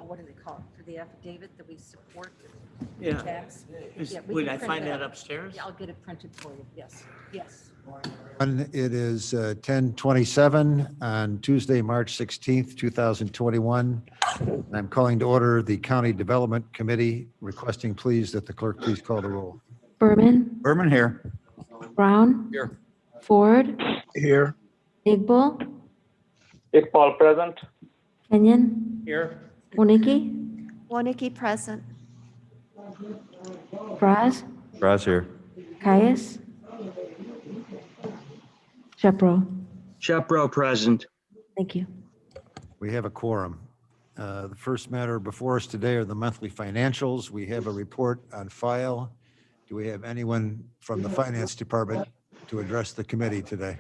what do they call it, for the affidavit that we support Yeah. tax. Yeah, we Would can I print find it that out. upstairs? Yeah, I'll get it printed for you. Yes, yes. It is 10:27 on Tuesday, March 16th, 2021. I'm calling to order the County Development Committee, requesting please that the clerk please call the roll. Berman, Berman here. Brown, Here. Ford, Here. Iqbal, Iqbal present. Kenyon, Here. Wonicky, Wonicky present. Braz, Ross here. Caius, Shepro. Shepro present. Thank you. We have a quorum. The first matter before us today are the monthly financials. We have a report on file. Do we have anyone from the Finance Department to address the committee today?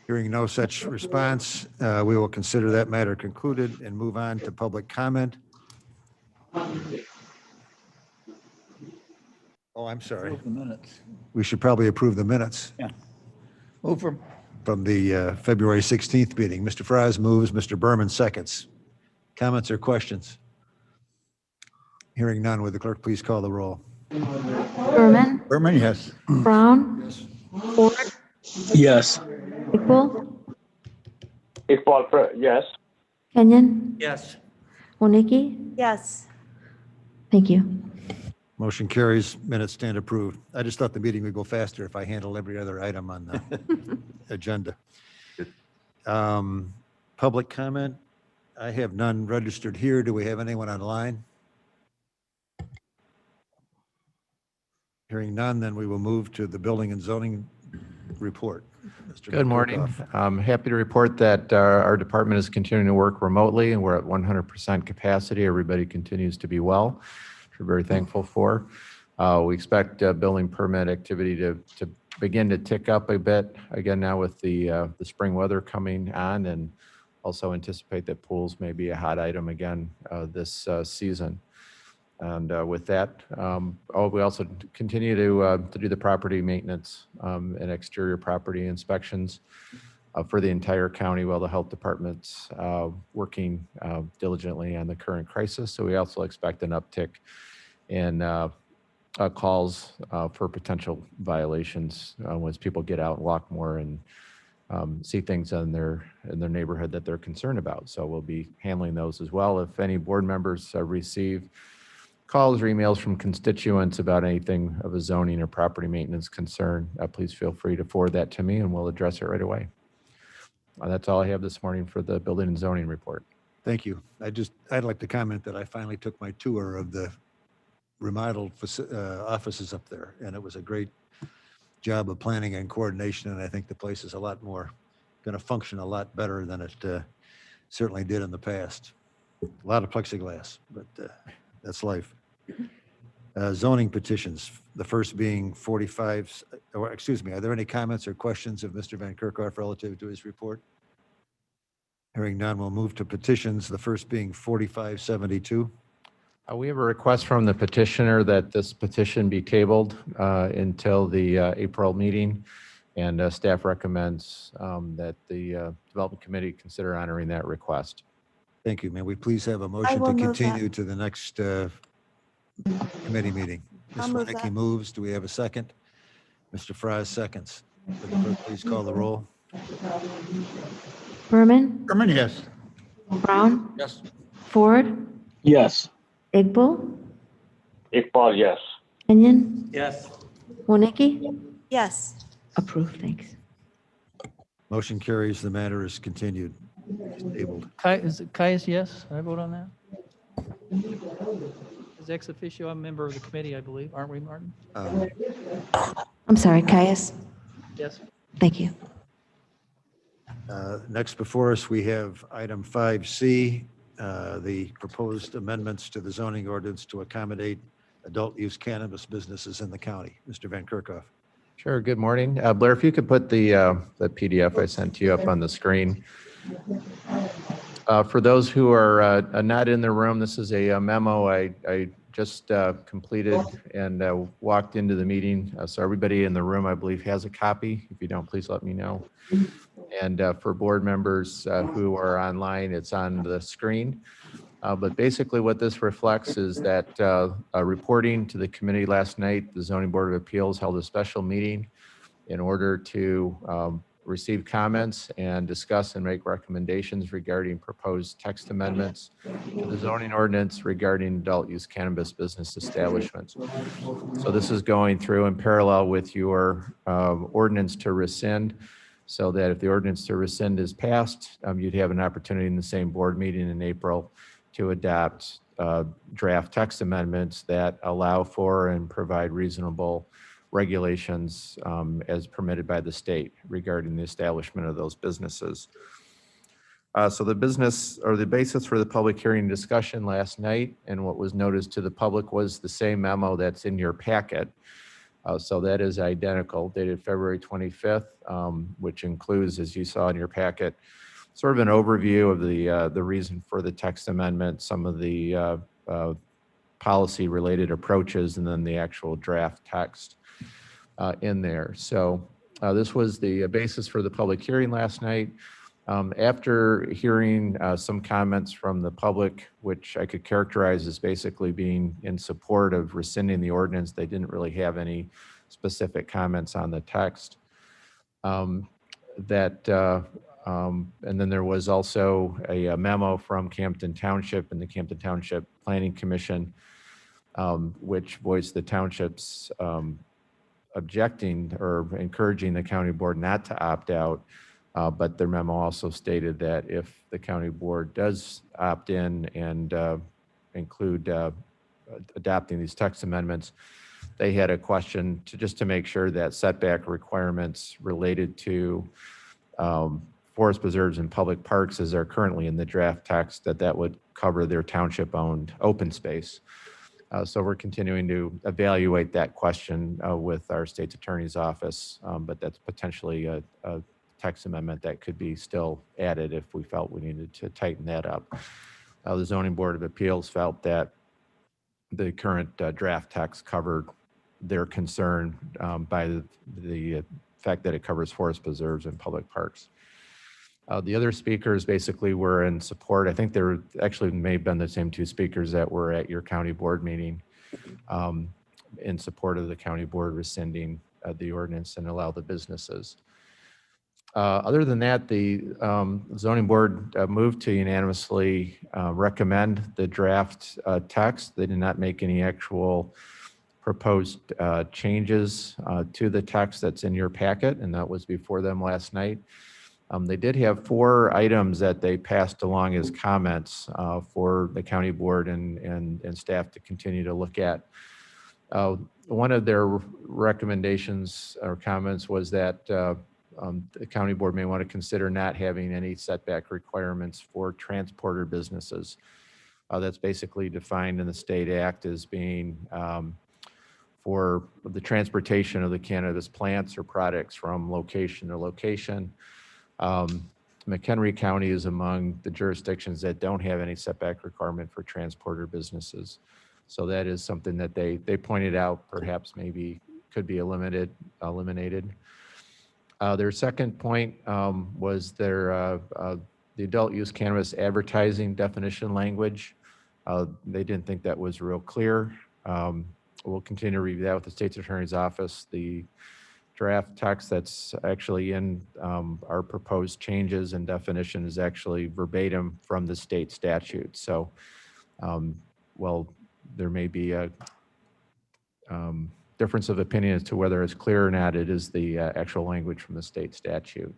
Hearing no such response, we will consider that matter concluded and move on to public comment. Oh, I'm sorry. The minutes. We should probably approve the minutes Yeah. Move from the February 16th meeting. Mr. Fries moves, Mr. Berman seconds. Comments or questions? Hearing none, would the clerk please call the roll? Berman, Berman, yes. Brown, Ford, Yes. Iqbal, Yes. Kenyon, Yes. Wonicky. Yes. Thank you. Motion carries, minutes stand approved. I just thought the meeting would go faster if I handled every other item on the agenda. Public comment, I have none registered here. Do we have anyone online? Hearing none, then we will move to the building and zoning report. Mr. Good morning. Kirkhoff. I'm happy to report that our department is continuing to work remotely and we're at 100% capacity. Everybody continues to be well, which we're very thankful for. We expect building permit activity to begin to tick up a bit again now with the spring weather coming on, and also anticipate that pools may be a hot item again this season. And with that, we also continue to do the property maintenance and exterior property inspections for the entire county while the health department's working diligently on the current crisis. So we also expect an uptick in calls for potential violations once people get out and walk more and see things in their neighborhood that they're concerned about. So we'll be handling those as well. If any board members receive calls or emails from constituents about anything of a zoning or property maintenance concern, please feel free to forward that to me and we'll address it right away. That's all I have this morning for the building and zoning report. Thank you. I'd like to comment that I finally took my tour of the remodeled offices up there, and it was a great job of planning and coordination, and I think the place is a lot more, going to function a lot better than it certainly did in the past. A lot of plexiglass, but that's life. Zoning petitions, the first being 45, or excuse me, are there any comments or questions of Mr. Van Kerkhoff relative to his report? Hearing none, we'll move to petitions, the first being 4572. We have a request from the petitioner that this petition be tabled until the April meeting, and staff recommends that the Development Committee consider honoring that request. Thank you. May we please have a motion to will move continue that. to the next committee meeting? Ms. I'll move Winicky that. moves. Do we have a second? Mr. Fries seconds. Would the clerk please call the roll? Berman, Berman, yes. Brown, Yes. Ford, Yes. Iqbal, Iqbal, yes. Kenyon, Yes. Wonicky. Yes. Approved. Thanks. Motion carries. The matter is continued. Tabled. Is it Caius, yes? I vote on that? As ex officio, I'm a member of the committee, I believe, aren't we, Martin? I'm sorry, Caius. Yes. Thank you. Next before us, we have item 5C, the proposed amendments to the zoning ordinance to accommodate adult use cannabis businesses in the county. Mr. Van Kerkhoff. Sure. Good morning. Blair, if you could put the PDF I sent to you up on the screen. For those who are not in the room, this is a memo I just completed and walked into the meeting. So everybody in the room, I believe, has a copy. If you don't, please let me know. And for board members who are online, it's on the screen. But basically what this reflects is that reporting to the committee last night, the Zoning Board of Appeals held a special meeting in order to receive comments and discuss and make recommendations regarding proposed text amendments to the zoning ordinance regarding adult use cannabis business establishments. So this is going through in parallel with your ordinance to rescind, so that if the ordinance to rescind is passed, you'd have an opportunity in the same board meeting in April to adopt draft text amendments that allow for and provide reasonable regulations as permitted by the state regarding the establishment of those businesses. So the business or the basis for the public hearing discussion last night and what was noticed to the public was the same memo that's in your packet. So that is identical, dated February 25th, which includes, as you saw in your packet, sort of an overview of the reason for the text amendment, some of the policy-related approaches, and then the actual draft text in there. So this was the basis for the public hearing last night. After hearing some comments from the public, which I could characterize as basically being in support of rescinding the ordinance, they didn't really have any specific comments on the text. And then there was also a memo from Campton Township and the Campton Township Planning Commission, which voiced the township's objecting or encouraging the county board not to opt out. But their memo also stated that if the county board does opt in and include adopting these text amendments, they had a question just to make sure that setback requirements related to forest preserves and public parks, as are currently in the draft text, that would cover their township-owned open space. So we're continuing to evaluate that question with our state's attorney's office, but that's potentially a text amendment that could be still added if we felt we needed to tighten that up. The Zoning Board of Appeals felt that the current draft text covered their concern by the fact that it covers forest preserves and public parks. The other speakers basically were in support. I think there actually may have been the same two speakers that were at your county board meeting in support of the county board rescinding the ordinance and allow the businesses. Other than that, the zoning board moved to unanimously recommend the draft text. They did not make any actual proposed changes to the text that's in your packet, and that was before them last night. They did have 4 items that they passed along as comments for the county board and staff to continue to look at. One of their recommendations or comments was that the county board may want to consider not having any setback requirements for transporter businesses. That's basically defined in the state act as being for the transportation of the cannabis plants or products from location to location. McHenry County is among the jurisdictions that don't have any setback requirement for transporter businesses. So that is something that they pointed out perhaps maybe could be eliminated. Their second point was the adult use cannabis advertising definition language. They didn't think that was real clear. We'll continue to review that with the state's attorney's office. The draft text that's actually in our proposed changes and definition is actually verbatim from the state statute. So, well, there may be a difference of opinion as to whether it's clear or not. It is the actual language from the state statute.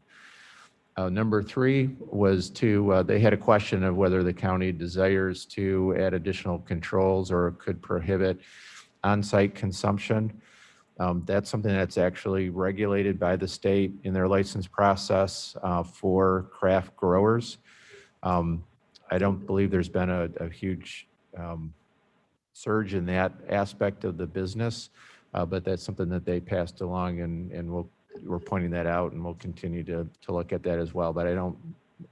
Number 3 was they had a question of whether the county desires to add additional controls or could prohibit on-site consumption. That's something that's actually regulated by the state in their license process for craft growers. I don't believe there's been a huge surge in that aspect of the business, but that's something that they passed along, and we're pointing that out, and we'll continue to look at that as well. But I don't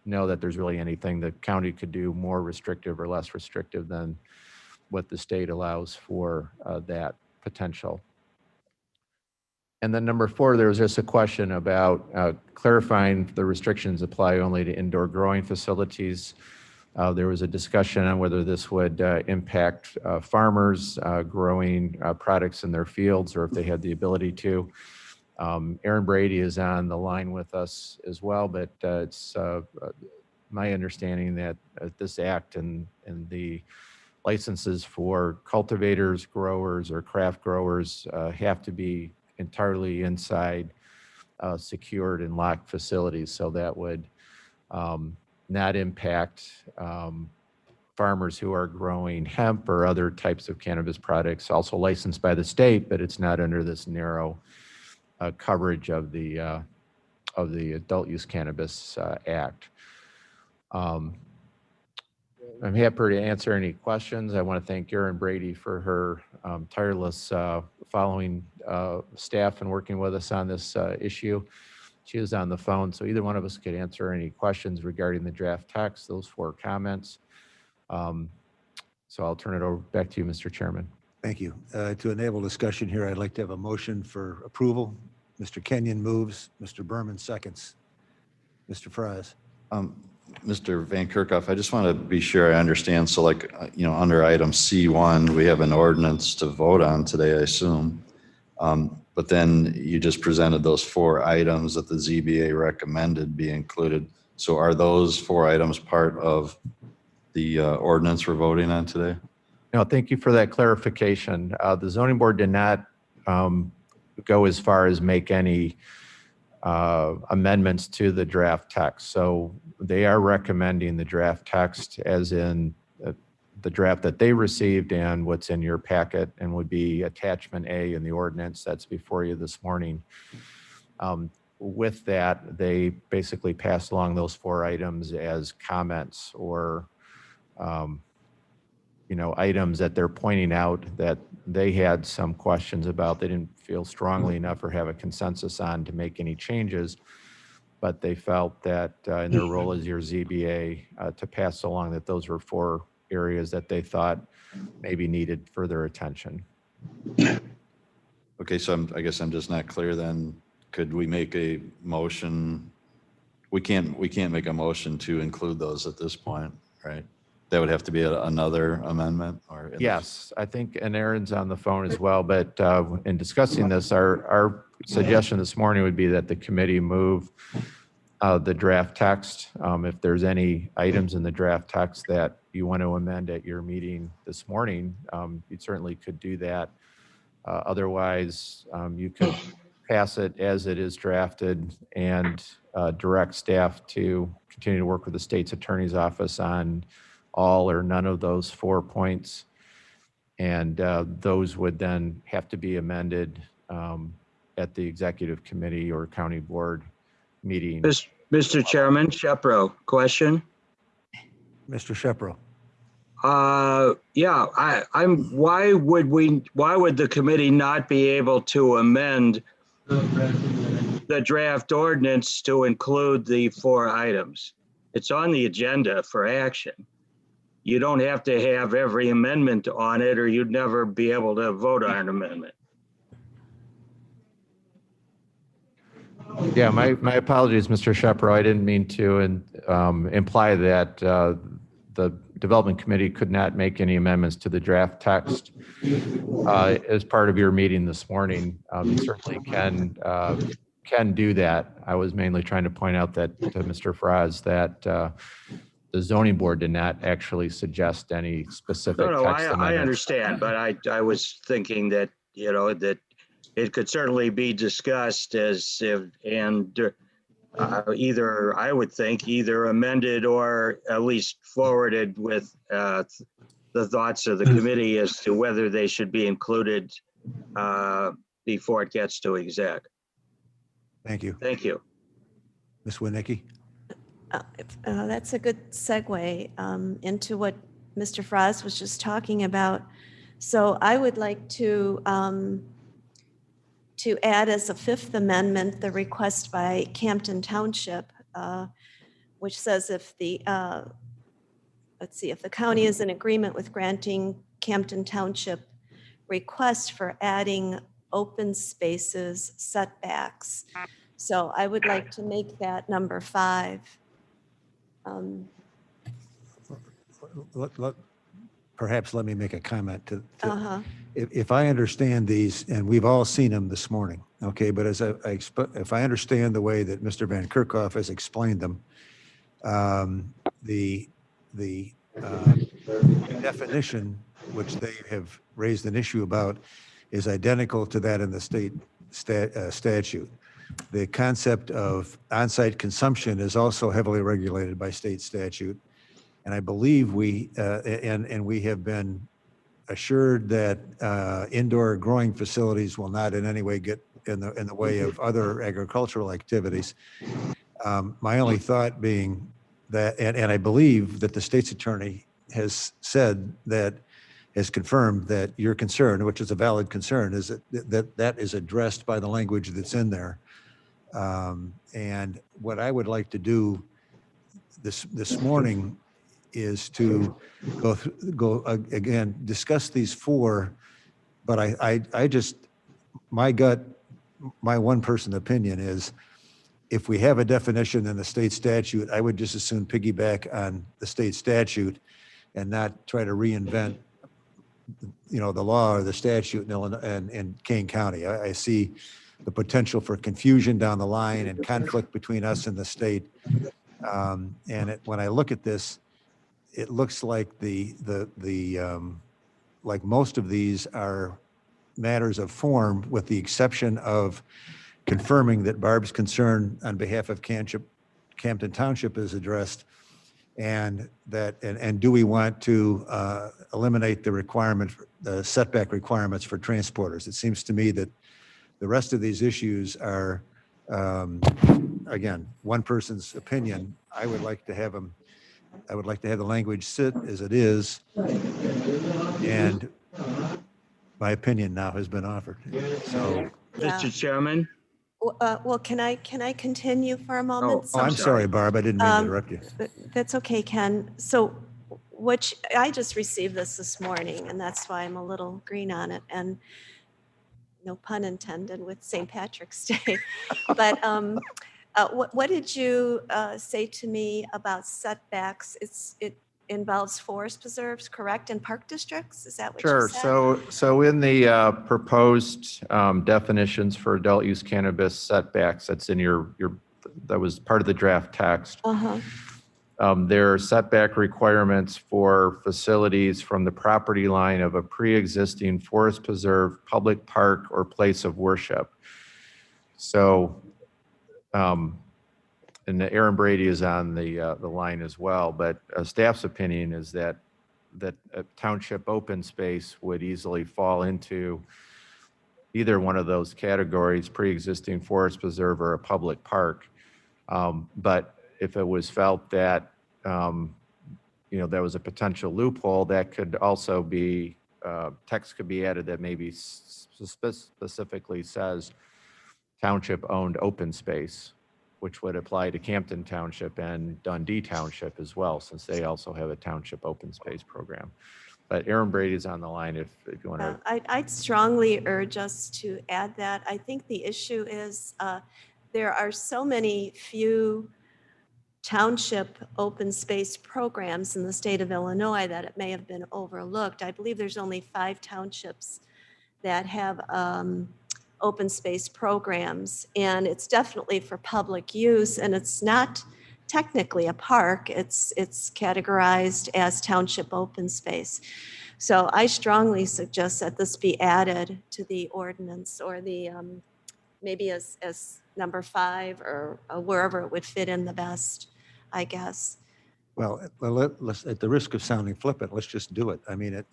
know that there's really anything the county could do more restrictive or less restrictive than what the state allows for that potential. And then number 4, there was just a question about clarifying the restrictions apply only to indoor growing facilities. There was a discussion on whether this would impact farmers growing products in their fields or if they had the ability to. Aaron Brady is on the line with us as well, but it's my understanding that this act and the licenses for cultivators, growers, or craft growers have to be entirely inside secured and locked facilities. So that would not impact farmers who are growing hemp or other types of cannabis products, also licensed by the state, but it's not under this narrow coverage of the Adult Use Cannabis Act. I'm happy to answer any questions. I want to thank Erin Brady for her tireless following staff and working with us on this issue. She is on the phone, so either one of us could answer any questions regarding the draft text, those 4 comments. So I'll turn it over back to you, Mr. Chairman. Thank you. To enable discussion here, I'd like to have a motion for approval. Mr. Kenyon moves, Mr. Berman seconds. Mr. Fries. Mr. Van Kerkhoff, I just want to be sure I understand. So like, under item C1, we have an ordinance to vote on today, I assume. But then you just presented those 4 items that the ZBA recommended be included. So are those 4 items part of the ordinance we're voting on today? No, thank you for that clarification. The zoning board did not go as far as make any amendments to the draft text. So they are recommending the draft text as in the draft that they received and what's in your packet, and would be attachment A in the ordinance that's before you this morning. With that, they basically passed along those 4 items as comments or items that they're pointing out that they had some questions about. They didn't feel strongly enough or have a consensus on to make any changes, but they felt that in their role as your ZBA to pass along that those were 4 areas that they thought maybe needed further attention. Okay, so I guess I'm just not clear then. Could we make a motion? We can't make a motion to include those at this point, right? That would have to be another amendment or? Yes, I think, and Aaron's on the phone as well, but in discussing this, our suggestion this morning would be that the committee move the draft text. If there's any items in the draft text that you want to amend at your meeting this morning, you certainly could do that. Otherwise, you could pass it as it is drafted and direct staff to continue to work with the state's attorney's office on all or none of those 4 points. And those would then have to be amended at the executive committee or county board meeting. Mr. Chairman, Shepro, question. Mr. Shepro. Yeah, why would the committee not be able to amend the draft ordinance to include the 4 items? It's on the agenda for action. You don't have to have every amendment on it or you'd never be able to vote on an amendment. Yeah, my apologies, Mr. Shepro. I didn't mean to imply that the development committee could not make any amendments to the draft text as part of your meeting this morning. You certainly can do that. I was mainly trying to point out that to Mr. Fraz that the zoning board did not actually suggest any specific text amendments. I understand, but I was thinking that, that it could certainly be discussed as if, and either, I would think, either amended or at least forwarded with the thoughts of the committee as to whether they should be included before it gets to exec. Thank you. Thank you. Ms. Winicki. That's a good segue into what Mr. Frost was just talking about. So I would like to add as a 5th amendment the request by Campton Township, which says if the if the county is in agreement with granting Campton Township request for adding open spaces setbacks. So I would like to make that number 5. Perhaps let me make a comment to, Uh-huh. if I understand these, and we've all seen them this morning, okay, but as if I understand the way that Mr. Van Kerkhoff has explained them, the definition, which they have raised an issue about, is identical to that in the state statute. The concept of on-site consumption is also heavily regulated by state statute. And I believe we have been assured that indoor growing facilities will not in any way get in the way of other agricultural activities. My only thought being that, and I believe that the state's attorney has said that, has confirmed that your concern, which is a valid concern, is that is addressed by the language that's in there. And what I would like to do this morning is to go again, discuss these 4, but I just, my gut, my one person opinion is, if we have a definition in the state statute, I would just as soon piggyback on the state statute and not try to reinvent, the law or the statute in Illinois and Kane County. I see the potential for confusion down the line and conflict between us and the state. When I look at this, it looks like like most of these are matters of form, with the exception of confirming that Barb's concern on behalf of Campton Township is addressed, and do we want to eliminate the requirement, the setback requirements for transporters? It seems to me that the rest of these issues are, again, one person's opinion. I would like to have the language sit as it is, and my opinion now has been offered. So, Yeah. Mr. Chairman? Well, can I continue for a moment? oh, I'm sorry, Barb, I didn't mean to interrupt you. That's okay, Ken. So I just received this morning, and that's why I'm a little green on it, and no pun intended with St. Patrick's Day. But what did you say to me about setbacks? It involves forest preserves, correct, and park districts? Is that what you Sure. said? So in the proposed definitions for adult use cannabis setbacks, that's in that was part of the draft text. Uh-huh. There are setback requirements for facilities from the property line of a pre-existing forest preserve, public park, or place of worship. So, and Aaron Brady is on the line as well, but staff's opinion is that a township open space would easily fall into either one of those categories, pre-existing forest preserve or a public park. But if it was felt that, there was a potential loophole, that could also be, text could be added that maybe specifically says township-owned open space, which would apply to Campton Township and Dundee Township as well, since they also have a township open space program. But Aaron Brady's on the line if you want to. I'd strongly urge us to add that. I think the issue is there are so many few township open space programs in the state of Illinois that it may have been overlooked. I believe there's only 5 townships that have open space programs, and it's definitely for public use, and it's not technically a park. It's categorized as township open space. So I strongly suggest that this be added to the ordinance, or the maybe as number 5, or wherever it would fit in the best, I guess. Well, let's, at the risk of sounding flippant, let's just do it. I mean,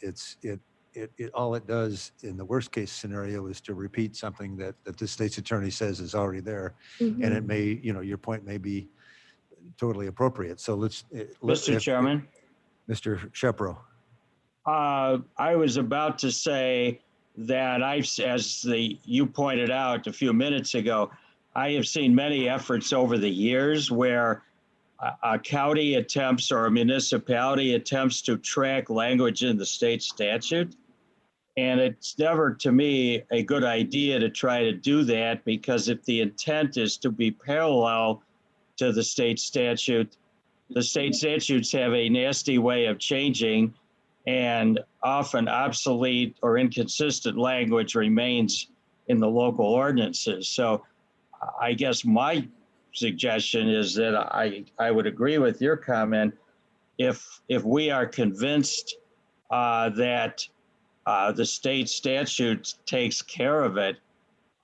all it does in the worst case scenario is to repeat something that the state's attorney says is already there. And it may, your point may be totally appropriate. So let's Mr. Chairman? Mr. Shepro. I was about to say that you pointed out a few minutes ago, I have seen many efforts over the years where a county attempts, or a municipality attempts, to track language in the state statute. And it's never, to me, a good idea to try to do that, because if the intent is to be parallel to the state statute, the state statutes have a nasty way of changing, and often obsolete or inconsistent language remains in the local ordinances. So I guess my suggestion is that I would agree with your comment. If we are convinced that the state statute takes care of it,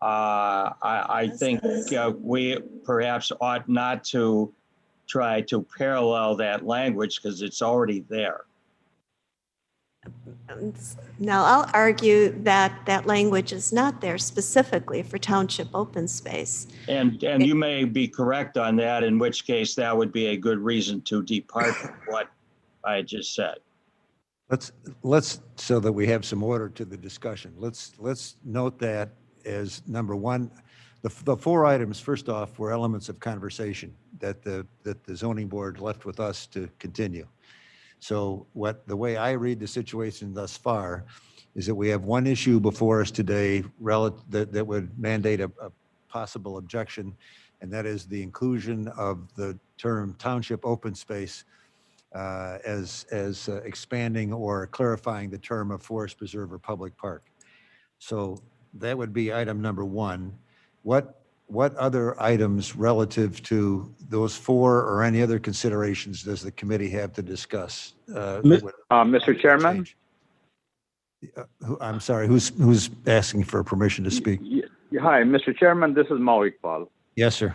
I think we perhaps ought not to try to parallel that language, because it's already there. Now, I'll argue that that language is not there specifically for township open space. And you may be correct on that, in which case that would be a good reason to depart from what I just said. Let's, so that we have some order to the discussion, let's note that as number one. The four items, first off, were elements of conversation that the zoning board left with us to continue. So the way I read the situation thus far is that we have one issue before us today that would mandate a possible objection, and that is the inclusion of the term township open space as expanding or clarifying the term of forest preserve or public park. So that would be item number one. What other items relative to those four or any other considerations does the committee have to discuss? Mr. Chairman? I'm sorry, who's asking for permission to speak? Hi, Mr. Chairman, this is Mao Iqbal. Yes, sir.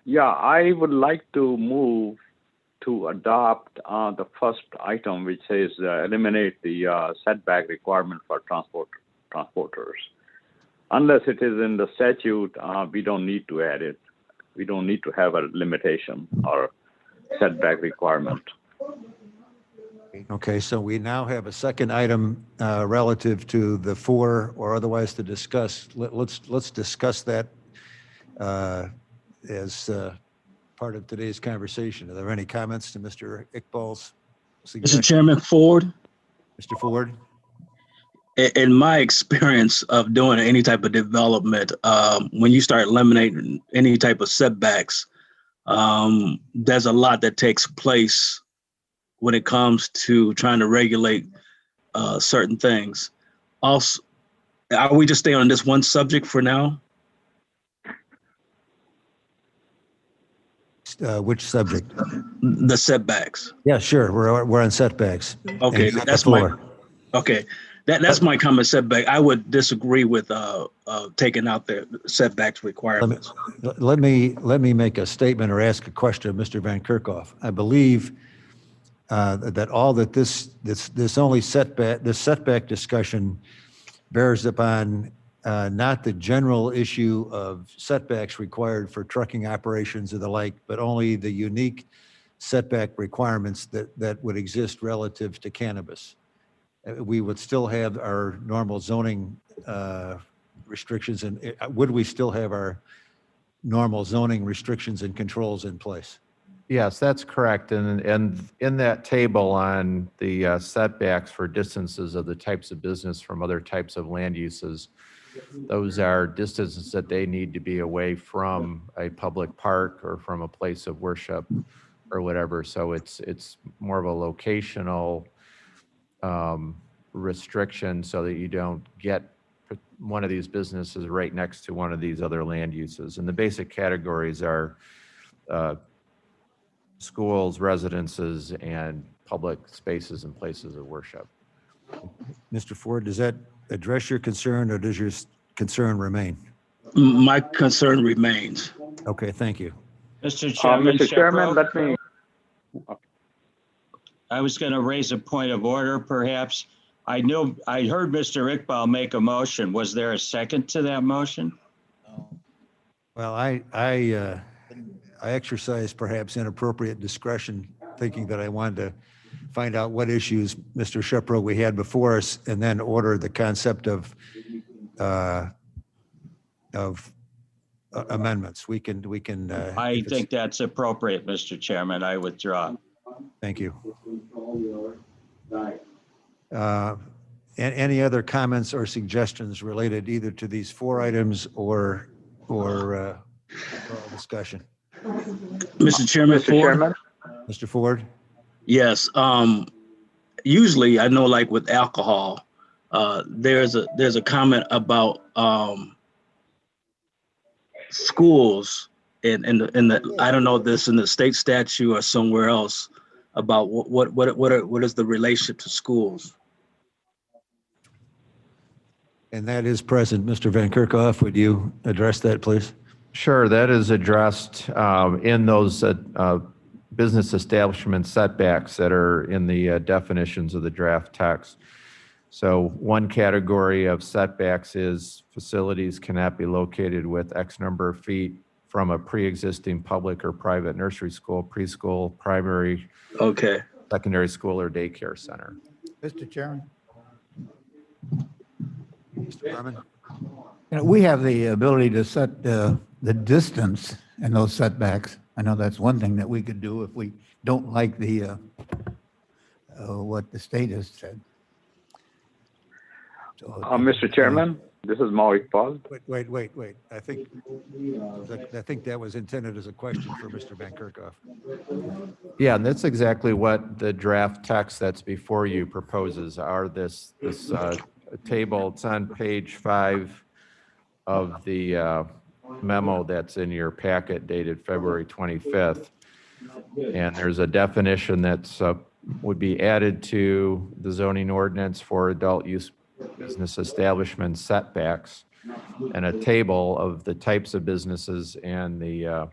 Yeah, I would like to move to adopt the first item, which says eliminate the setback requirement for transporters. Unless it is in the statute, we don't need to add it. We don't need to have a limitation or setback requirement. Okay, so we now have a second item relative to the four or otherwise to discuss. Let's discuss that as part of today's conversation. Are there any comments to Mr. Iqbal's suggestion? Mr. Chairman, Ford, Mr. Ford? in my experience of doing any type of development, when you start eliminating any type of setbacks, there's a lot that takes place when it comes to trying to regulate certain things. Also, are we just staying on this one subject for now? Which subject? The setbacks. Yeah, sure. We're on setbacks. Okay, And that's floor. okay. That's my comment. Setback. I would disagree with taking out the setbacks requirements. Let me make a statement or ask a question of Mr. Van Kerkhoff. I believe that all that this setback discussion bears upon not the general issue of setbacks required for trucking operations or the like, but only the unique setback requirements that would exist relative to cannabis. We would still have our normal zoning restrictions, and would we still have our normal zoning restrictions and controls in place? Yes, that's correct. And in that table on the setbacks for distances of the types of business from other types of land uses, those are distances that they need to be away from a public park or from a place of worship or whatever. So it's more of a locational restriction so that you don't get one of these businesses right next to one of these other land uses. And the basic categories are schools, residences, and public spaces and places of worship. Mr. Ford, does that address your concern, or does your concern remain? My concern remains. Okay, thank you. Mr. Chairman, Mr. Chairman, let me. I was going to raise a point of order, perhaps. I heard Mr. Iqbal make a motion. Was there a second to that motion? Well, I exercised perhaps inappropriate discretion, thinking that I wanted to find out what issues, Mr. Shepro, we had before us, and then order the concept of amendments. We can. I think that's appropriate, Mr. Chairman. I withdraw. Thank you. Any other comments or suggestions related either to these 4 items or overall discussion? Mr. Chairman, Mr. Chairman? Mr. Ford? yes. Usually, I know, like with alcohol, there's a comment about schools in the I don't know if this in the state statute or somewhere else about what is the relationship to schools. And that is present. Mr. Van Kerkhoff, would you address that, please? Sure, that is addressed in those business establishment setbacks that are in the definitions of the draft text. So one category of setbacks is facilities cannot be located with X number of feet from a pre-existing public or private nursery school, preschool, primary, Okay. secondary school, or daycare center. Mr. Chairman? Mr. Berman? You know, we have the ability to set the distance in those setbacks. I know that's one thing that we could do if we don't like the what the state has said. So, Mr. Chairman, this is Maurice Paul. Wait. I think that was intended as a question for Mr. Van Kerkhoff. Yeah, and that's exactly what the draft text that's before you proposes are this table. It's on page 5 of the memo that's in your packet dated February 25th. And there's a definition that's would be added to the zoning ordinance for adult use business establishment setbacks, and a table of the types of businesses and the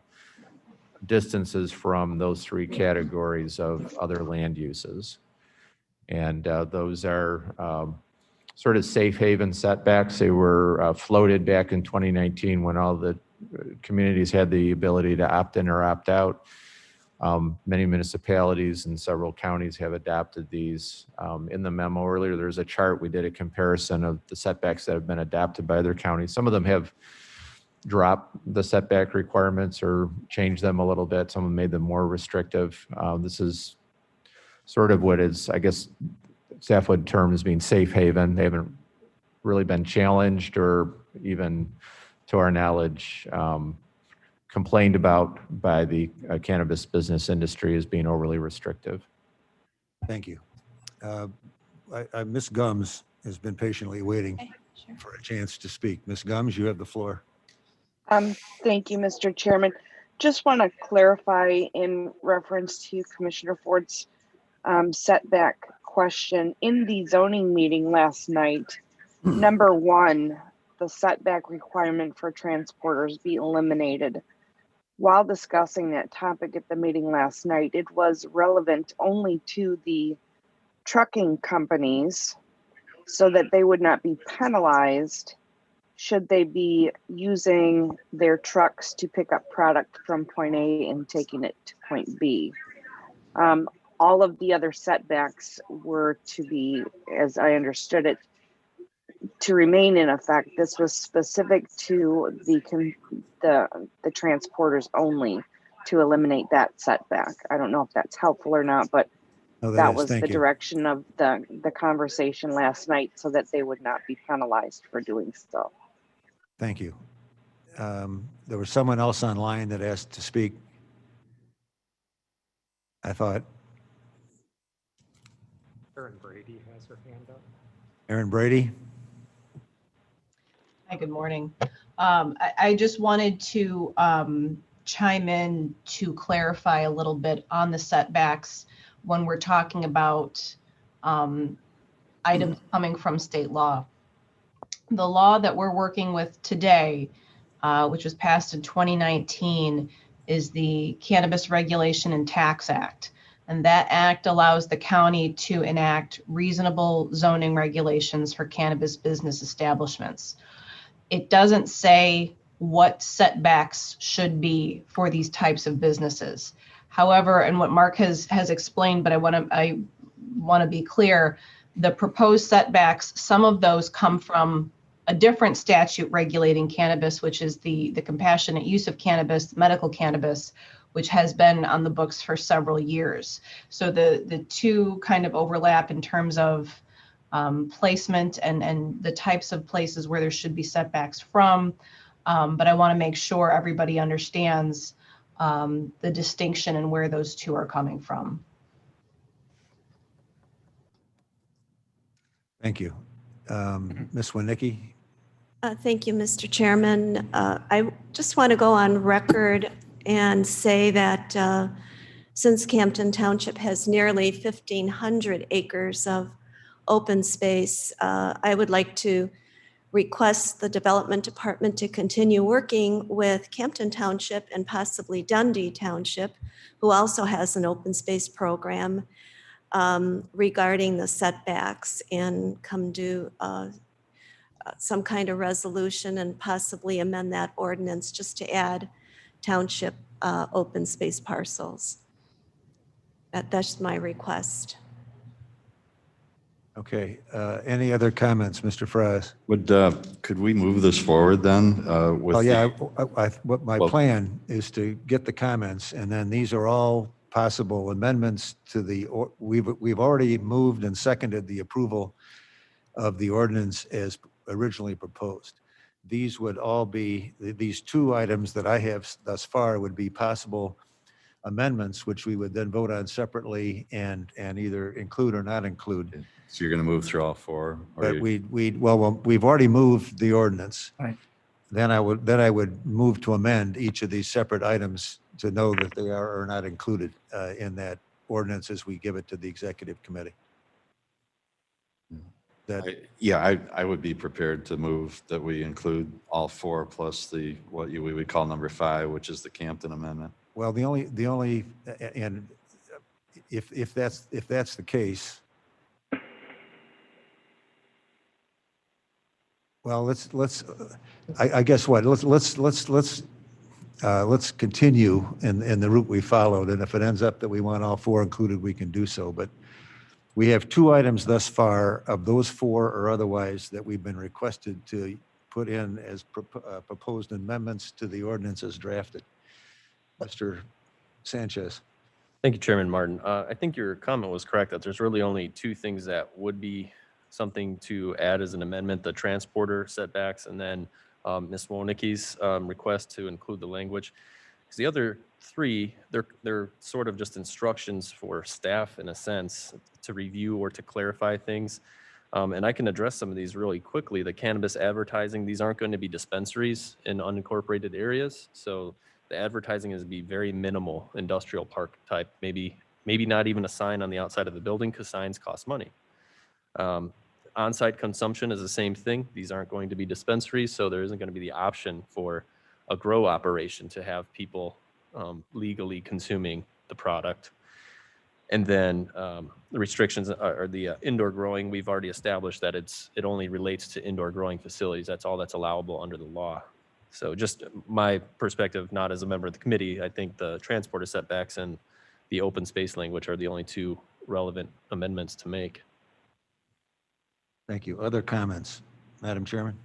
distances from those 3 categories of other land uses. And those are sort of safe haven setbacks. They were floated back in 2019 when all the communities had the ability to opt in or opt out. Many municipalities and several counties have adopted these. In the memo earlier, there's a chart. We did a comparison of the setbacks that have been adopted by other counties. Some of them have dropped the setback requirements or changed them a little bit. Some have made them more restrictive. This is sort of what is, I guess, staff would term as being safe haven. They haven't really been challenged or even, to our knowledge, complained about by the cannabis business industry as being overly restrictive. Thank you. Ms. Gums has been patiently waiting for a chance to speak. Ms. Gums, you have the floor. Thank you, Mr. Chairman. Just want to clarify in reference to Commissioner Ford's setback question. In the zoning meeting last night, number 1, the setback requirement for transporters be eliminated. While discussing that topic at the meeting last night, it was relevant only to the trucking companies so that they would not be penalized should they be using their trucks to pick up product from point A and taking it to point B. All of the other setbacks were to be, as I understood it, to remain in effect. This was specific to the transporters only, to eliminate that setback. I don't know if that's helpful or not, but that was the direction of the conversation last night, so that they would not be penalized for doing so. Thank you. There was someone else online that asked to speak. I thought. Erin Brady has her hand up. Erin Brady. Hi, good morning. I just wanted to chime in to clarify a little bit on the setbacks when we're talking about items coming from state law. The law that we're working with today, which was passed in 2019, is the Cannabis Regulation and Tax Act. And that act allows the county to enact reasonable zoning regulations for cannabis business establishments. It doesn't say what setbacks should be for these types of businesses. However, and what Mark has explained, but I want to be clear, the proposed setbacks, some of those come from a different statute regulating cannabis, which is the compassionate use of cannabis, medical cannabis, which has been on the books for several years. So the two kind of overlap in terms of placement and the types of places where there should be setbacks from. But I want to make sure everybody understands the distinction and where those two are coming from. Thank you. Ms. Winicki? Thank you, Mr. Chairman. I just want to go on record and say that since Campton Township has nearly 1,500 acres of open space, I would like to request the Development Department to continue working with Campton Township and possibly Dundee Township, who also has an open space program regarding the setbacks, and come to some kind of resolution and possibly amend that ordinance just to add township open space parcels. That's my request. Okay. Any other comments, Mr. Fries? Could we move this forward then? With Well, yeah, the- what my plan is to get the comments, and then these are all possible amendments to we've already moved and seconded the approval of the ordinance as originally proposed. These would all be, these two items that I have thus far would be possible amendments, which we would then vote on separately and either include or not include. So you're going to move through all four? But we've already moved the ordinance. Right. Then I would move to amend each of these separate items to know that they are or not included in that ordinance as we give it to the executive committee. I would be prepared to move that we include all four plus what we would call number 5, which is the Campton Amendment. Well, the only, and if that's the case, well, I guess what, let's continue in the route we followed, and if it ends up that we want all 4 included, we can do so. But we have 2 items thus far of those 4 or otherwise that we've been requested to put in as proposed amendments to the ordinance as drafted. Mr. Sanchez. Thank you, Chairman Martin. I think your comment was correct that there's really only 2 things that would be something to add as an amendment: the transporter setbacks, and then Ms. Wonicki's request to include the language. Because the other 3, they're sort of just instructions for staff in a sense to review or to clarify things. And I can address some of these really quickly. The cannabis advertising, these aren't going to be dispensaries in unincorporated areas. So the advertising is be very minimal, industrial park type, maybe not even a sign on the outside of the building, because signs cost money. On-site consumption is the same thing. These aren't going to be dispensaries, so there isn't going to be the option for a grow operation to have people legally consuming the product. And then the restrictions are the indoor growing. We've already established that it only relates to indoor growing facilities. That's all that's allowable under the law. So just my perspective, not as a member of the committee, I think the transporter setbacks and the open space language are the only 2 relevant amendments to make. Thank you. Other comments? Madam Chairman?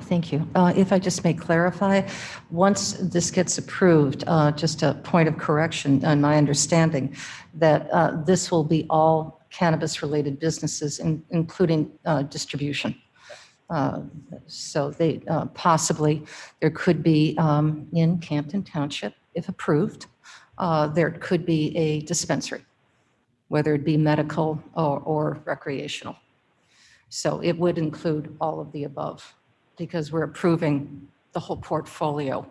Thank you. If I just may clarify, once this gets approved, just a point of correction on my understanding, that this will be all cannabis-related businesses, including distribution. So they possibly, there could be in Campton Township, if approved, there could be a dispensary, whether it be medical or recreational. So it would include all of the above, because we're approving the whole portfolio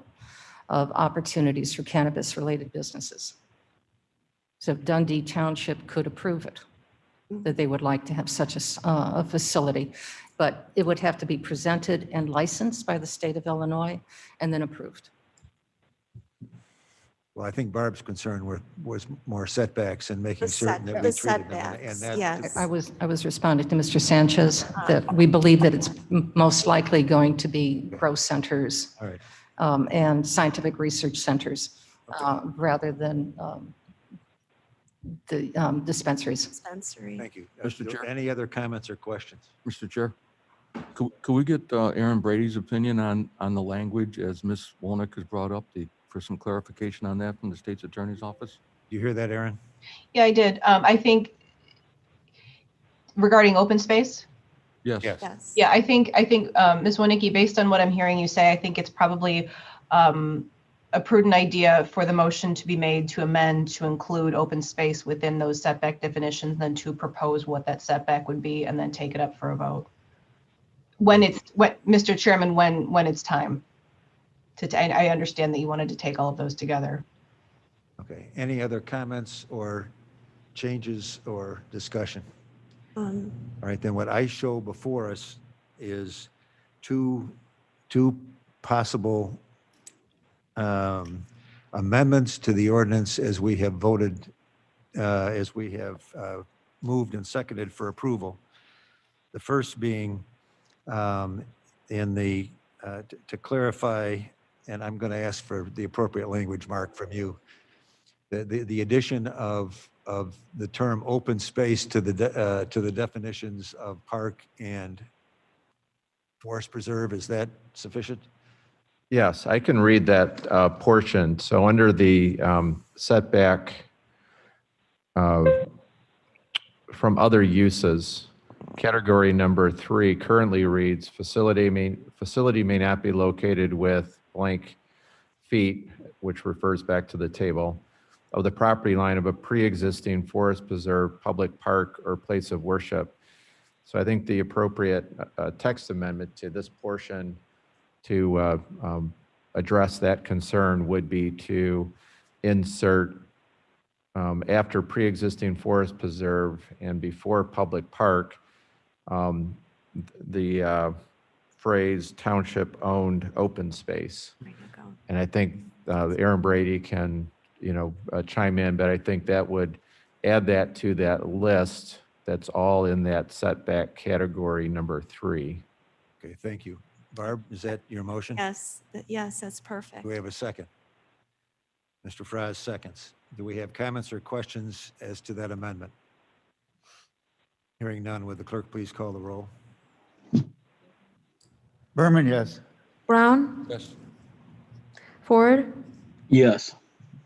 of opportunities for cannabis-related businesses. So Dundee Township could approve it, that they would like to have such a facility, but it would have to be presented and licensed by the state of Illinois and then approved. Well, I think Barb's concern was more setbacks and making certain that we treated them. And that, Yes. I was responding to Mr. Sanchez that we believe that it's most likely going to be growth centers all right. And scientific research centers rather than the dispensaries. Dispensary. Thank you. Mr. Chair. Any other comments or questions? Mr. Chair, could we get Aaron Brady's opinion on the language as Ms. Wolnick has brought up, for some clarification on that from the state's attorney's office? Do you hear that, Aaron? Yeah, I did. I think Regarding open space? Yes. Yes. Yeah, I think, Ms. Winicky, based on what I'm hearing you say, I think it's probably a prudent idea for the motion to be made to amend to include open space within those setback definitions, then to propose what that setback would be, and then take it up for a vote. Mr. Chairman, when it's time. I understand that you wanted to take all of those together. Okay, any other comments or changes or discussion? All right, then what I show before us is two possible amendments to the ordinance as we have voted, as we have moved and seconded for approval. The first being to clarify, and I'm going to ask for the appropriate language, Mark, from you, the addition of the term open space to the definitions of park and forest preserve. Is that sufficient? Yes, I can read that portion. So under the setback from other uses, category number 3 currently reads, facility may not be located with blank feet, which refers back to the table, of the property line of a pre-existing forest preserve, public park, or place of worship. So I think the appropriate text amendment to this portion to address that concern would be to insert after pre-existing forest preserve and before public park, the phrase township-owned open space. And I think Aaron Brady can, chime in, but I think that would add that to that list that's all in that setback category number 3. Okay, thank you. Barb, is that your motion? Yes, yes, that's perfect. Do we have a second? Mr. Fries seconds. Do we have comments or questions as to that amendment? Hearing none, would the clerk please call the roll? Berman, yes. Brown, Yes. Ford, Yes.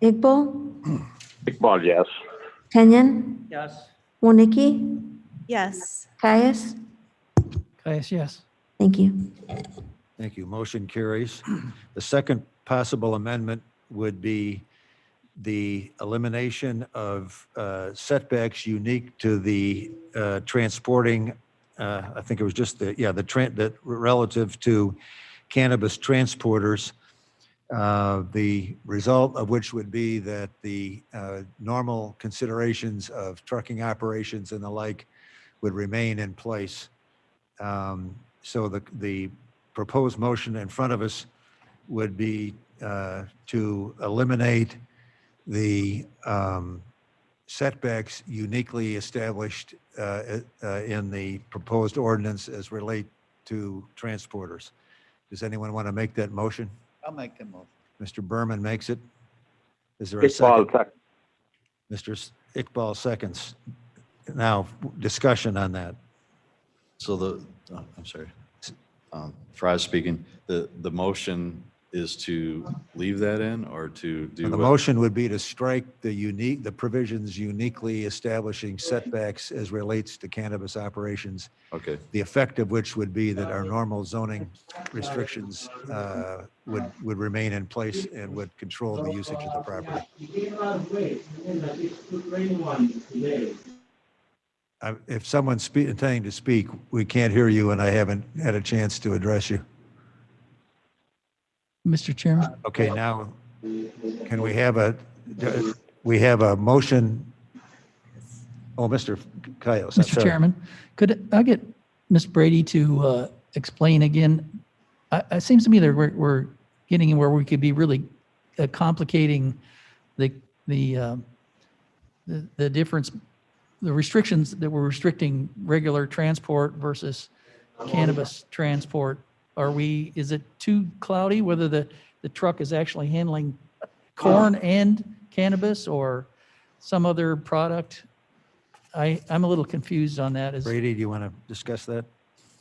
Iqbal, Iqbal, yes. Kenyon, Yes. Wonicky, Yes. Caius. Caius, yes. Thank you. Thank you. Motion carries. The second possible amendment would be the elimination of setbacks unique to the transporting, I think it was just the relative to cannabis transporters, the result of which would be that the normal considerations of trucking operations and the like would remain in place. So the proposed motion in front of us would be to eliminate the setbacks uniquely established in the proposed ordinance as relate to transporters. Does anyone want to make that motion? I'll make the motion. Mr. Berman makes it. Is there a second? Iqbal, Mr. Iqbal seconds. Now, discussion on that. So I'm sorry, Fries speaking, the motion is to leave that in or to do? The motion would be to strike the provisions uniquely establishing setbacks as relates to cannabis operations. Okay. The effect of which would be that our normal zoning restrictions would remain in place and would control the usage of the property. If someone's intending to speak, we can't hear you, and I haven't had a chance to address you. Mr. Chairman? Okay, now, can we have a motion? Oh, Mr. Caius. I'm Mr. sorry. Chairman, could I get Ms. Brady to explain again? It seems to me that we're getting where we could be really complicating the difference, the restrictions that we're restricting regular transport versus cannabis transport. Is it too cloudy whether the truck is actually handling corn and cannabis or some other product? I'm a little confused on that. Brady, do you want to discuss that?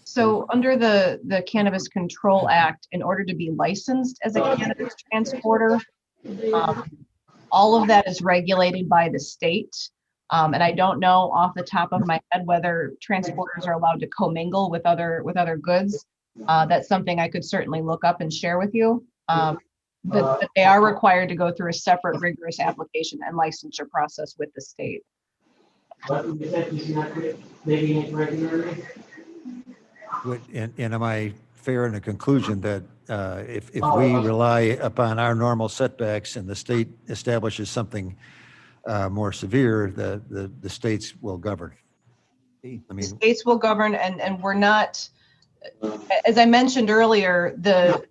So under the Cannabis Control Act, in order to be licensed as a cannabis transporter, all of that is regulated by the state. And I don't know off the top of my head whether transporters are allowed to commingle with other goods. That's something I could certainly look up and share with you. But they are required to go through a separate rigorous application and licensure process with the state. And am I fair in the conclusion that if we rely upon our normal setbacks and the state establishes something more severe, the states will govern? I The mean, states will govern, and we're not, as I mentioned earlier, the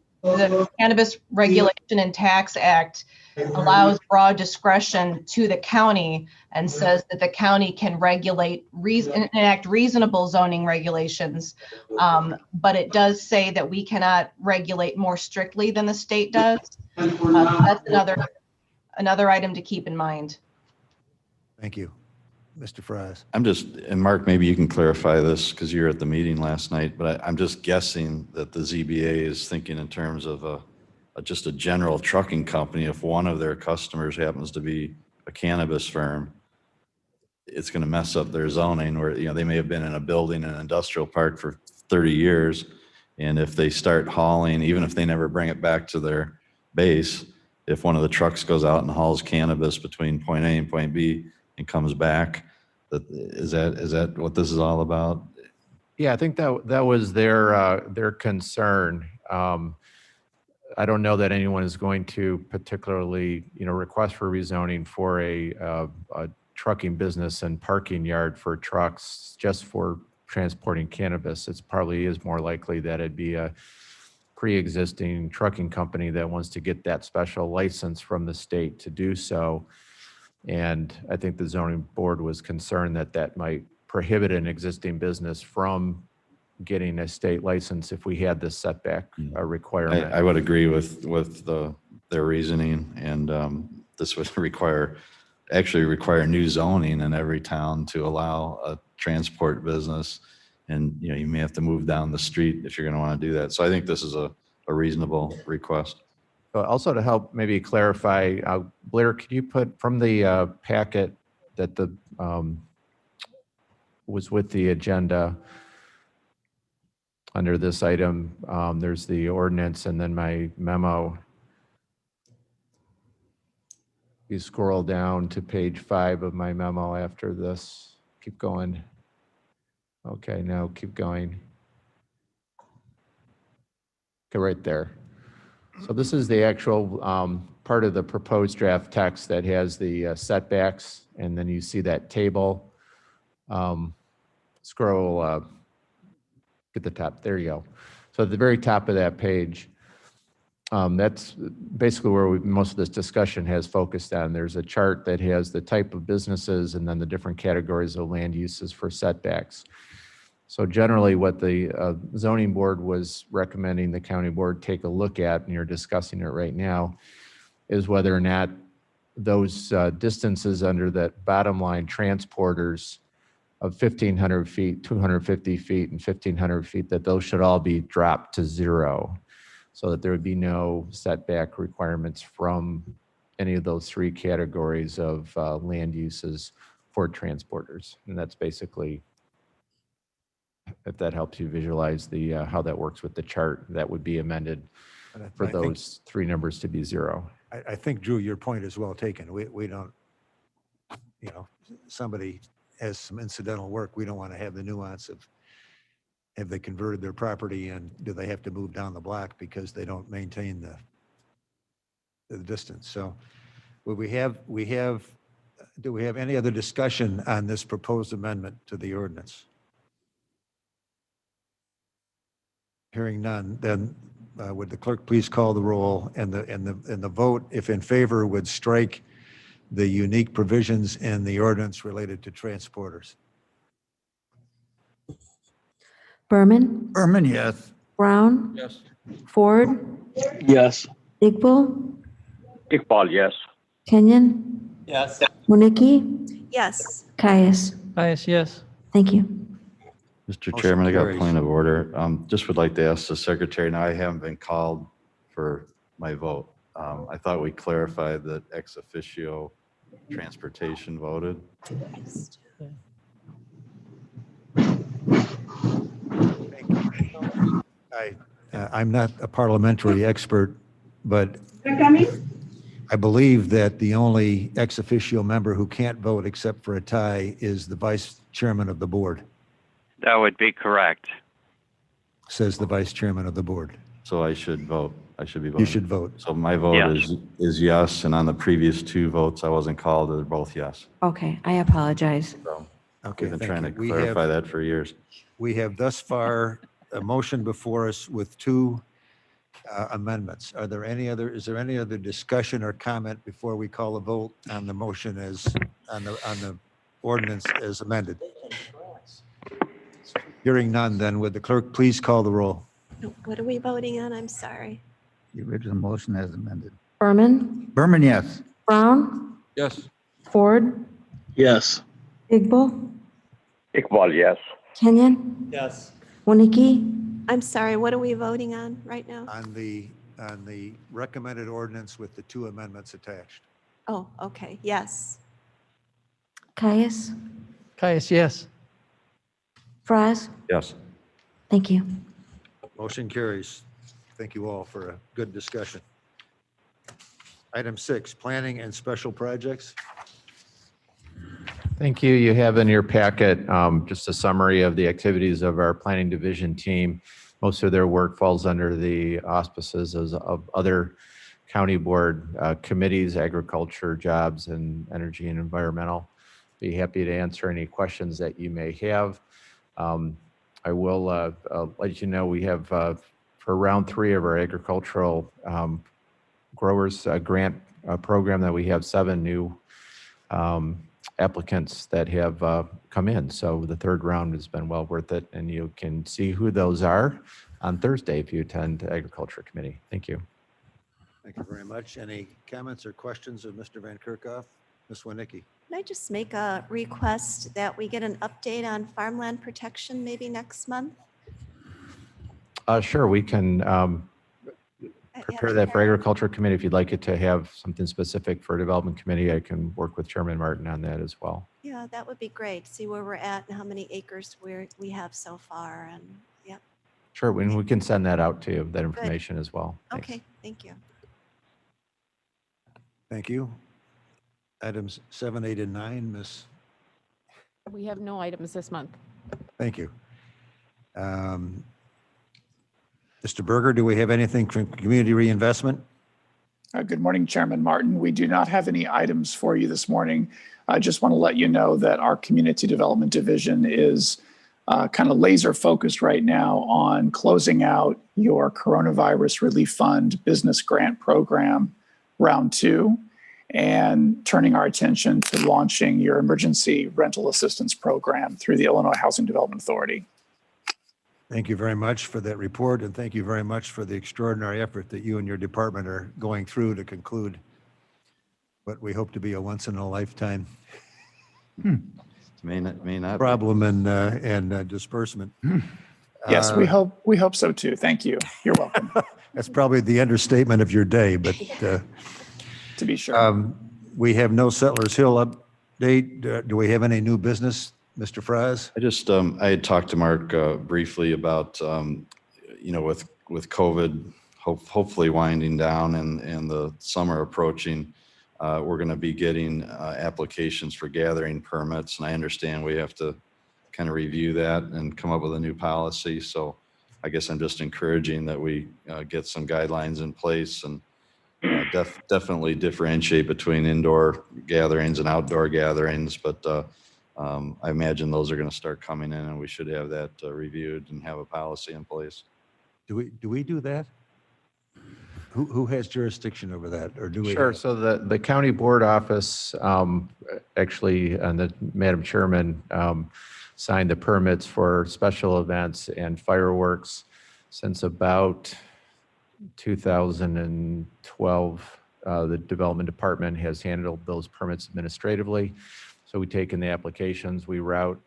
Cannabis Regulation and Tax Act allows broad discretion to the county and says that the county can enact reasonable zoning regulations. But it does say that we cannot regulate more strictly than the state does. That's another item to keep in mind. thank you, Mr. Fries. And Mark, maybe you can clarify this because you were at the meeting last night, but I'm just guessing that the ZBA is thinking in terms of just a general trucking company. If one of their customers happens to be a cannabis firm, it's going to mess up their zoning, where, they may have been in a building, an industrial park for 30 years. And if they start hauling, even if they never bring it back to their base, if one of the trucks goes out and hauls cannabis between point A and point B and comes back, is that what this is all about? Yeah, I think that was their concern. I don't know that anyone is going to particularly, request for rezoning for a trucking business and parking yard for trucks just for transporting cannabis. It's probably is more likely that it'd be a pre-existing trucking company that wants to get that special license from the state to do so. And I think the zoning board was concerned that that might prohibit an existing business from getting a state license if we had this setback requirement. I would agree with their reasoning, and this would actually require new zoning in every town to allow a transport business. And, you may have to move down the street if you're going to want to do that. So I think this is a reasonable request. But also to help maybe clarify, Blair, can you put from the packet that was with the agenda under this item, there's the ordinance and then my memo. You scroll down to page 5 of my memo after this. Keep going. Okay, now keep going. Okay, right there. So this is the actual part of the proposed draft text that has the setbacks, and then you see that table. Scroll, get the top, there you go. So at the very top of that page, that's basically where most of this discussion has focused on. There's a chart that has the type of businesses and then the different categories of land uses for setbacks. So generally what the zoning board was recommending the county board take a look at, and you're discussing it right now, is whether or not those distances under that bottom line transporters of 1,500 feet, 250 feet, and 1,500 feet, that those should all be dropped to 0, so that there would be no setback requirements from any of those 3 categories of land uses for transporters. And that's basically, if that helps you visualize the how that works with the chart, that would be amended for those 3 numbers to be 0. I think, Drew, your point is well taken. We don't, somebody has some incidental work. We don't want to have the nuance of, have they converted their property and do they have to move down the block because they don't maintain the distance? So do we have any other discussion on this proposed amendment to the ordinance? Hearing none, then would the clerk please call the roll, and the vote, if in favor, would strike the unique provisions in the ordinance related to transporters. Berman, Berman, yes. Brown, Yes. Ford, Yes. Iqbal, Iqbal, yes. Kenyon, Yes. Muniki, Yes. Caius. Yes. Thank you. Mr. Motion Chairman, I got a carries. point of order. Just would like to ask the secretary, now I haven't been called for my vote. I thought we clarified that ex officio transportation voted. I'm not a parliamentary expert, but I believe that the only ex officio member who can't vote except for a tie is the vice chairman of the board, That would be correct. says the vice chairman of the board. So I should vote. I should be voting. You should vote. So my vote Yes. is yes, and on the previous two votes, I wasn't called, they're both yes. Okay, I apologize. So Okay, we've been thank trying you. to clarify that for years. We have thus far a motion before us with two amendments. Is there any other discussion or comment before we call a vote on the motion on the ordinance as amended? Hearing none, then would the clerk please call the roll? What are we voting on? I'm sorry. The original motion as amended. Berman, Berman, yes. Brown, Yes. Ford, Yes. Iqbal, Iqbal, yes. Kenyon, Yes. Winnicke, I'm sorry, what are we voting on right now? On the recommended ordinance with the two amendments attached. Oh, okay, yes. Caius, Caius, yes. Fries. Yes. Thank you. Motion carries. Thank you all for a good discussion. Item 6, planning and special projects. Thank you. You have in your packet just a summary of the activities of our planning division team. Most of their work falls under the auspices of other county board committees, agriculture, jobs, and energy and environmental. Be happy to answer any questions that you may have. I will let you know we have for round 3 of our agricultural growers grant program that we have 7 new applicants that have come in. So the 3rd round has been well worth it, and you can see who those are on Thursday if you attend Agriculture Committee. Thank you. Thank you very much. Any comments or questions of Mr. Van Kerkhoff? Ms. Winnicke? Can I just make a request that we get an update on farmland protection maybe next month? Sure, we can prepare that for Agriculture Committee. If you'd like it to have something specific for Development Committee, I can work with Chairman Martin on that as well. Yeah, that would be great. See where we're at and how many acres we have so far, and yep. Sure, we can send that out to you, that information as well. Thanks. Okay, thank you. Thank you. Items 7, 8, and 9, Ms. We have no items this month. Thank you. Mr. Berger, do we have anything from community reinvestment? Good morning, Chairman Martin. We do not have any items for you this morning. I just want to let you know that our Community Development Division is kind of laser focused right now on closing out your Coronavirus Relief Fund Business Grant Program, Round 2, and turning our attention to launching your Emergency Rental Assistance Program through the Illinois Housing Development Authority. Thank you very much for that report, and thank you very much for the extraordinary effort that you and your department are going through to conclude what we hope to be a once-in-a-lifetime May not. problem and disbursement. Yes, we hope so too. Thank you. You're welcome. That's probably the understatement of your day, but to be sure. We have no Settlers Hill update. Do we have any new business, Mr. Fries? I had talked to Mark briefly about, with COVID hopefully winding down and the summer approaching, we're going to be getting applications for gathering permits. And I understand we have to kind of review that and come up with a new policy. So I guess I'm just encouraging that we get some guidelines in place and definitely differentiate between indoor gatherings and outdoor gatherings. But I imagine those are going to start coming in, and we should have that reviewed and have a policy in place. Do we do that? Who has jurisdiction over that, or do we? Sure. So the county board office actually, and the Madam Chairman signed the permits for special events and fireworks since about 2012. The development department has handled those permits administratively. So we take in the applications, we route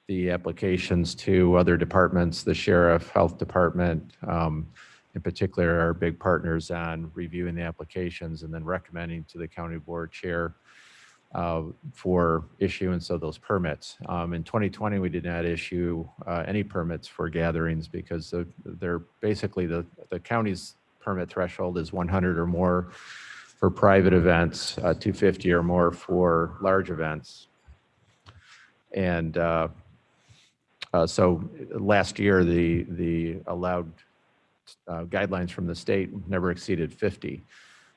the applications to other departments, the sheriff, health department, in particular, our big partners on reviewing the applications and then recommending to the county board chair for issuance of those permits. In 2020, we did not issue any permits for gatherings because they're basically the county's permit threshold is 100 or more for private events, 250 or more for large events. And so last year, the allowed guidelines from the state never exceeded 50.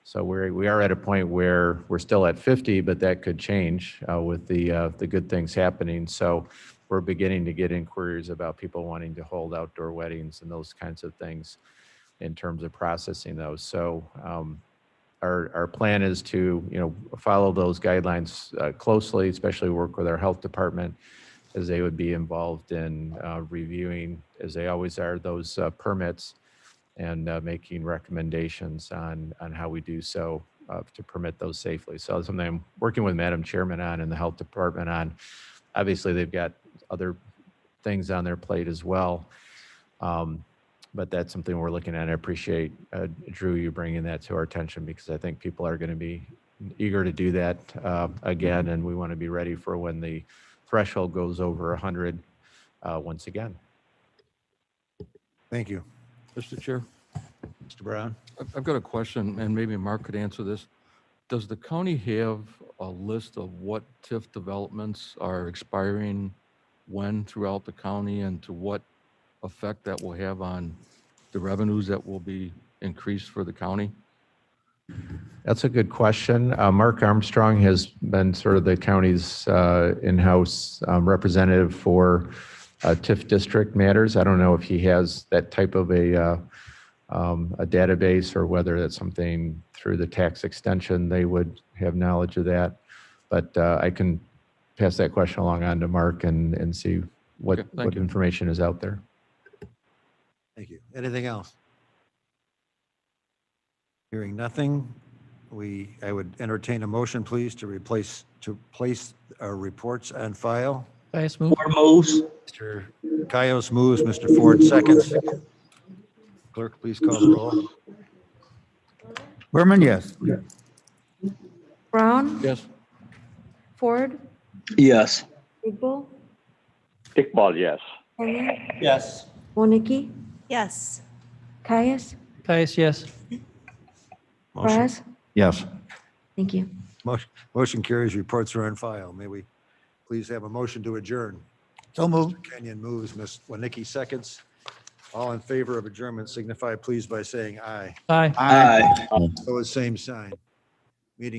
So we are at a point where we're still at 50, but that could change with the good things happening. So we're beginning to get inquiries about people wanting to hold outdoor weddings and those kinds of things in terms of processing those. So our plan is to follow those guidelines closely, especially work with our health department as they would be involved in reviewing, as they always are, those permits and making recommendations on how we do so to permit those safely. So something I'm working with Madam Chairman on and the health department on. Obviously, they've got other things on their plate as well. But that's something we're looking at. I appreciate, Drew, you bringing that to our attention because I think people are going to be eager to do that again, and we want to be ready for when the threshold goes over 100 once again. Thank you. Mr. Chair, Mr. Brown? I've got a question, and maybe Mark could answer this. Does the county have a list of what TIF developments are expiring when throughout the county, and to what effect that will have on the revenues that will be increased for the county? That's a good question. Mark Armstrong has been sort of the county's in-house representative for TIF district matters. I don't know if he has that type of a database or whether that's something through the tax extension they would have knowledge of that. But I can pass that question along on to Mark and see what information is out there. Thank you. Anything else? Hearing nothing, I would entertain a motion, please, to place our reports on file. Caius moves. Ford moves. Mr. Caius moves, Mr. Ford seconds. Clerk, please call the roll. Berman, yes. Brown, Yes. Ford, Yes. Iqbal, Iqbal, yes. Kenyon, Yes. Wonicky, Yes. Caius, Caius, yes. Fraz. Yes. Thank you. Motion carries. Reports are on file. May we please have a motion to adjourn? So moved. Mr. Kenyon moves, Ms. Wonicky seconds. All in favor of adjournment signify please by saying aye. Aye. Aye. Opposed, same sign.